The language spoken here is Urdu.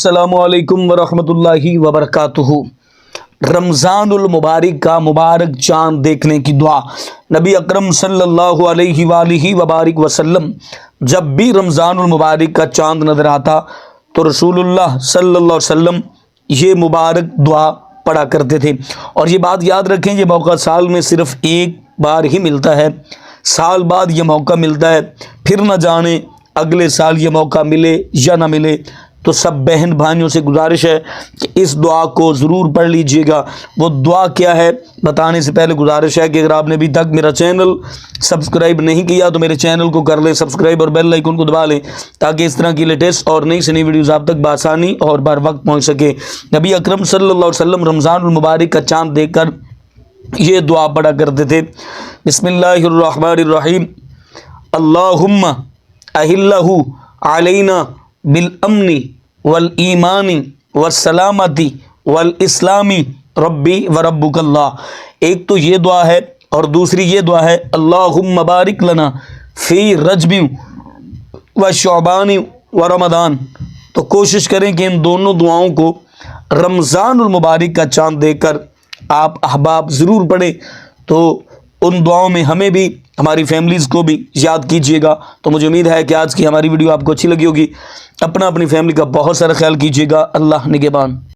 السلام علیکم ورحمۃ اللہ وبرکاتہ۔ رمضان المبارک کا مبارک چاند دیکھنے کی دعا۔ نبی اکرم صلی اللہ علیہ وآلہ وبارک وسلم جب بھی رمضان المبارک کا چاند نظر آتا تو رسول اللہ صلی اللہ علیہ وسلم یہ مبارک دعا پڑھا کرتے تھے۔ اور یہ بات یاد رکھیں، یہ موقع سال میں صرف ایک بار ہی ملتا ہے، سال بعد یہ موقع ملتا ہے، پھر نہ جانے اگلے سال یہ موقع ملے یا نہ ملے۔ تو سب بہن بھائیوں سے گزارش ہے کہ اس دعا کو ضرور پڑھ لیجئے گا۔ وہ دعا کیا ہے بتانے سے پہلے گزارش ہے کہ اگر آپ نے ابھی تک میرا چینل سبسکرائب نہیں کیا تو میرے چینل کو کر لیں سبسکرائب اور بیل آئیکن کو دبا لیں تاکہ اس طرح کی لیٹسٹ اور نئی سے نئی ویڈیوز آپ تک بآسانی اور بر وقت پہنچ سکے۔ نبی اکرم صلی اللہ علیہ وسلم رمضان المبارک کا چاند دیکھ کر یہ دعا پڑھا کرتے تھے۔ بسم اللہ الرحمن الرحیم، اللہم اہلہ علینا بالامن والایمان والسلامتی والاسلام ربی وربک اللہ۔ ایک تو یہ دعا ہے اور دوسری یہ دعا ہے اللہم بارک لنا فی رجب و شعبان و رمضان۔ تو کوشش کریں کہ ان دونوں دعاؤں کو رمضان المبارک کا چاند دیکھ کر آپ احباب ضرور پڑھیں، تو ان دعاؤں میں ہمیں بھی ہماری فیملیز کو بھی یاد کیجیے گا۔ تو مجھے امید ہے کہ آج کی ہماری ویڈیو آپ کو اچھی لگی ہوگی۔ اپنی فیملی کا بہت سارا خیال کیجیے گا۔ اللہ نگہبان۔